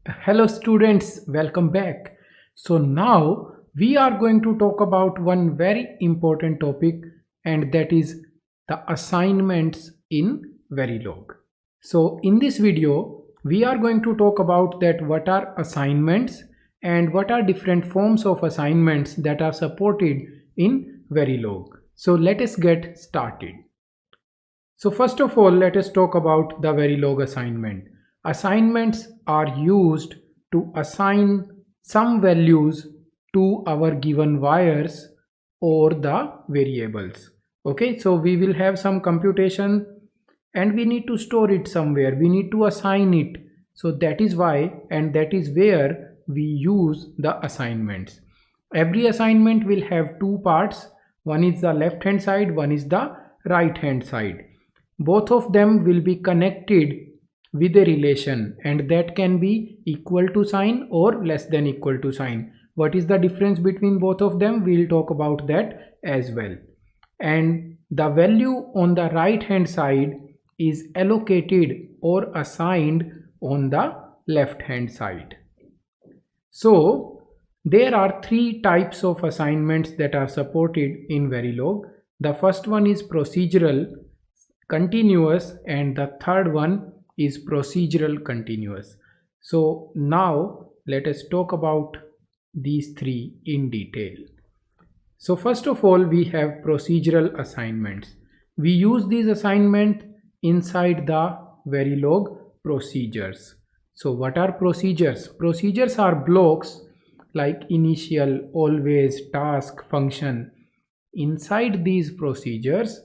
Hello students, welcome back. So now we are going to talk about one very important topic, and that is the assignments in Verilog. So in this video we are going to talk about that what are assignments and what are different forms of assignments that are supported in Verilog. So let us get started. So first of all, let us talk about the Verilog assignment. Assignments are used to assign some values to our given wires or the variables. Okay, so we will have some computation and we need to store it somewhere. We need to assign it. So that is why, and that is where we use the assignments. Every assignment will have two parts. One is the left hand side, one is the right hand side. Both of them will be connected with a relation, and that can be equal to sign or less than equal to sign. What is the difference between both of them? We'll talk about that as well. And the value on the right hand side is allocated or assigned on the left hand side. So there are three types of assignments that are supported in Verilog. The first one is procedural, continuous, and the third one is procedural continuous. So now let us talk about these three in detail. So first of all, we have procedural assignments. We use these assignments inside the Verilog procedures. So what are procedures? Procedures are blocks like initial, always, task, function. Inside these procedures,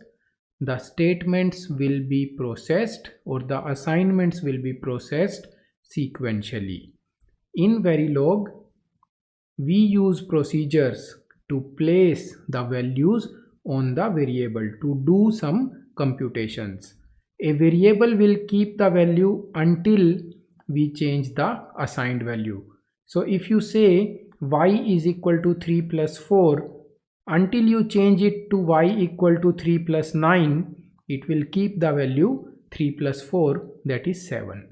the statements will be processed or the assignments will be processed sequentially. In Verilog, we use procedures to place the values on the variable to do some computations. A variable will keep the value until we change the assigned value. So if you say y is equal to 3 plus 4, until you change it to y equal to 3 plus 9, it will keep the value 3 plus 4, that is 7.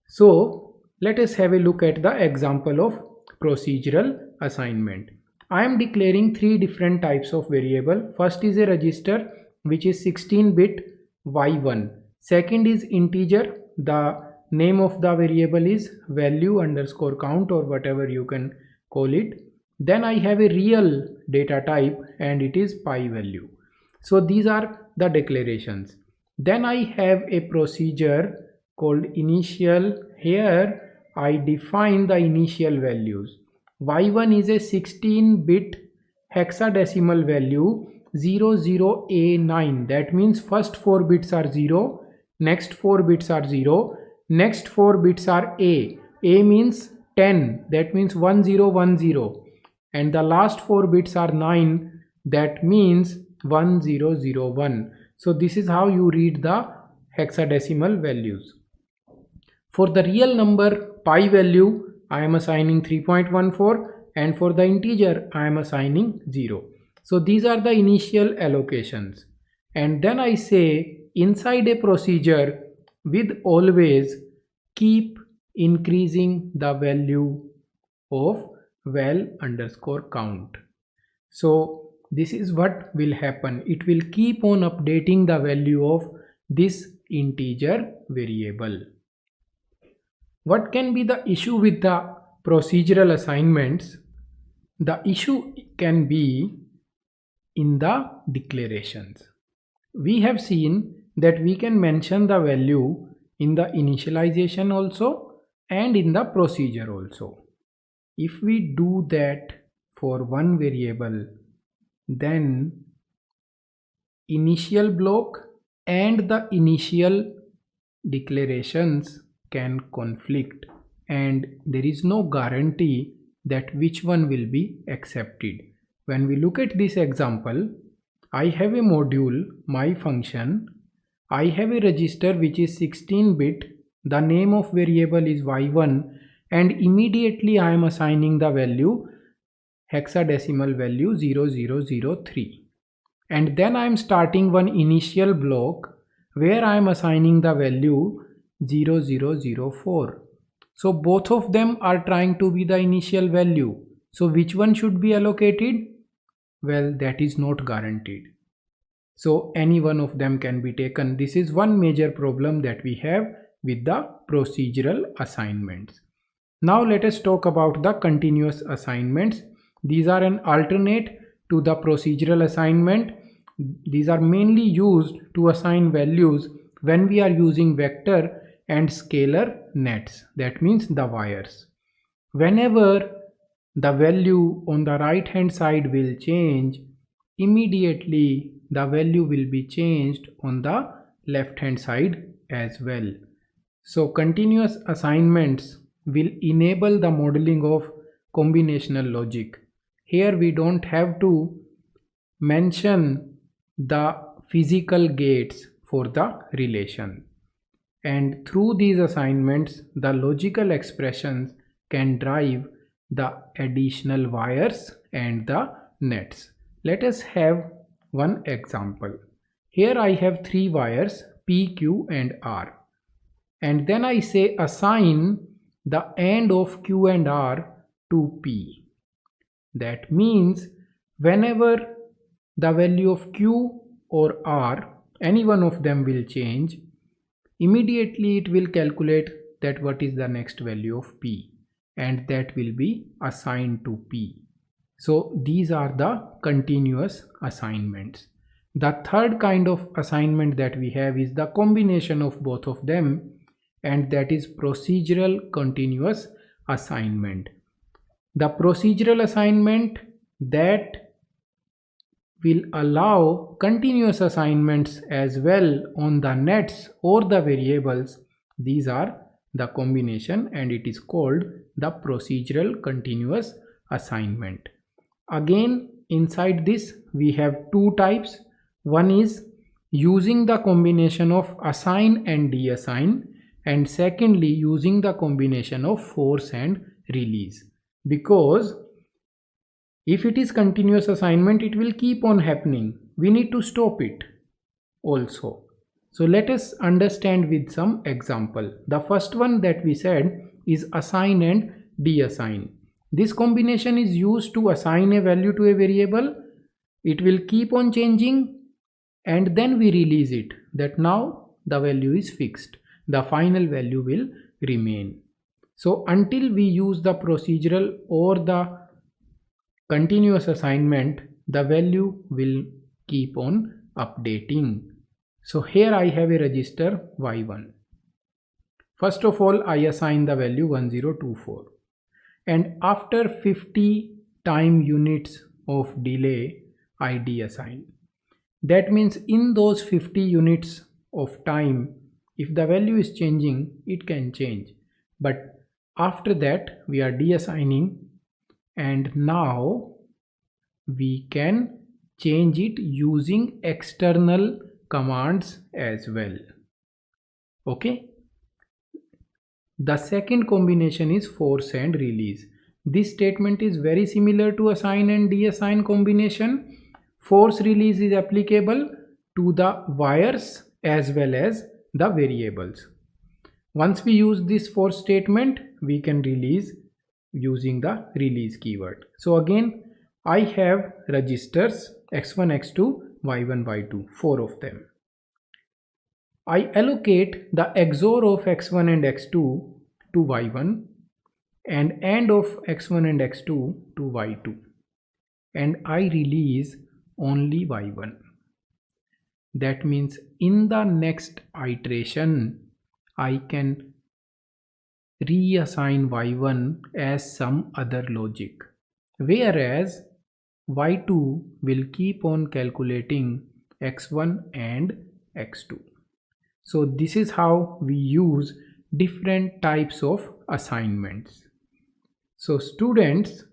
So let us have a look at the example of procedural assignment. I am declaring three different types of variable. First is a register which is 16-bit y1. Second is integer. The name of the variable is value underscore count or whatever you can call it. Then I have a real data type and it is pi value. So these are the declarations. Then I have a procedure called initial. Here I define the initial values. Y1 is a 16-bit hexadecimal value 00A9. That means first 4 bits are 0, next 4 bits are 0, next 4 bits are A. A means 10, that means 1010. And the last 4 bits are 9, that means 1001. So this is how you read the hexadecimal values. For the real number pi value, I am assigning 3.14, and for the integer I am assigning 0. So these are the initial allocations. And then I say inside a procedure with always keep increasing the value of val underscore count. So this is what will happen. It will keep on updating the value of this integer variable. What can be the issue with the procedural assignments? The issue can be in the declarations. We have seen that we can mention the value in the initialization also and in the procedure also. If we do that for one variable, then initial block and the initial declarations can conflict, and there is no guarantee that which one will be accepted. When we look at this example, I have a module, my function. I have a register which is 16-bit. The name of variable is y1, and immediately I am assigning the value hexadecimal value 0003. And then I am starting one initial block where I am assigning the value 0004. So both of them are trying to be the initial value. So which one should be allocated? Well, that is not guaranteed. So any one of them can be taken. This is one major problem that we have with the procedural assignments. Now let us talk about the continuous assignments. These are an alternate to the procedural assignment. These are mainly used to assign values when we are using vector and scalar nets. That means the wires. Whenever the value on the right hand side will change, immediately the value will be changed on the left hand side as well. So continuous assignments will enable the modeling of combinational logic. Here we don't have to mention the physical gates for the relation. And through these assignments, the logical expressions can drive the additional wires and the nets. Let us have one example. Here I have three wires P, Q and R. And then I say assign the end of Q and R to P. That means whenever the value of Q or R, any one of them will change, immediately it will calculate that what is the next value of P, and that will be assigned to P. So these are the continuous assignments. The third kind of assignment that we have is the combination of both of them, and that is procedural continuous assignment. The procedural assignment that will allow continuous assignments as well on the nets or the variables. These are the combination, and it is called the procedural continuous assignment. Again, inside this we have two types. One is using the combination of assign and deassign, and secondly using the combination of force and release. Because if it is continuous assignment, it will keep on happening. We need to stop it also. So let us understand with some example. The first one that we said is assign and deassign. This combination is used to assign a value to a variable. It will keep on changing, and then we release it, that now the value is fixed. The final value will remain. So until we use the procedural or the continuous assignment, the value will keep on updating. So here I have a register y1. First of all, I assign the value 1024, and after 50 time units of delay I deassign. That means in those 50 units of time, if the value is changing, it can change, but after that we are deassigning, and now we can change it using external commands as well. Okay. The second combination is force and release. This statement is very similar to assign and deassign combination. Force release is applicable to the wires as well as the variables. Once we use this force statement, we can release using the release keyword. So again, I have registers x1, x2, y1, y2, 4 of them. I allocate the XOR of x1 and x2 to y1 and AND of x1 and x2 to y2, and I release only y1. That means in the next iteration I can reassign y1 as some other logic, whereas y2 will keep on calculating x1 and x2. So this is how we use different types of assignments. So students,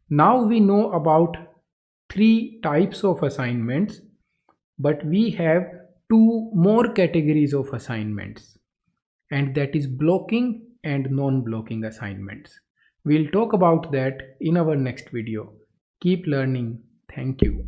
now we know about 3 types of assignments, but we have 2 more categories of assignments, and that is blocking and non-blocking assignments. We'll talk about that in our next video. Keep learning. Thank you.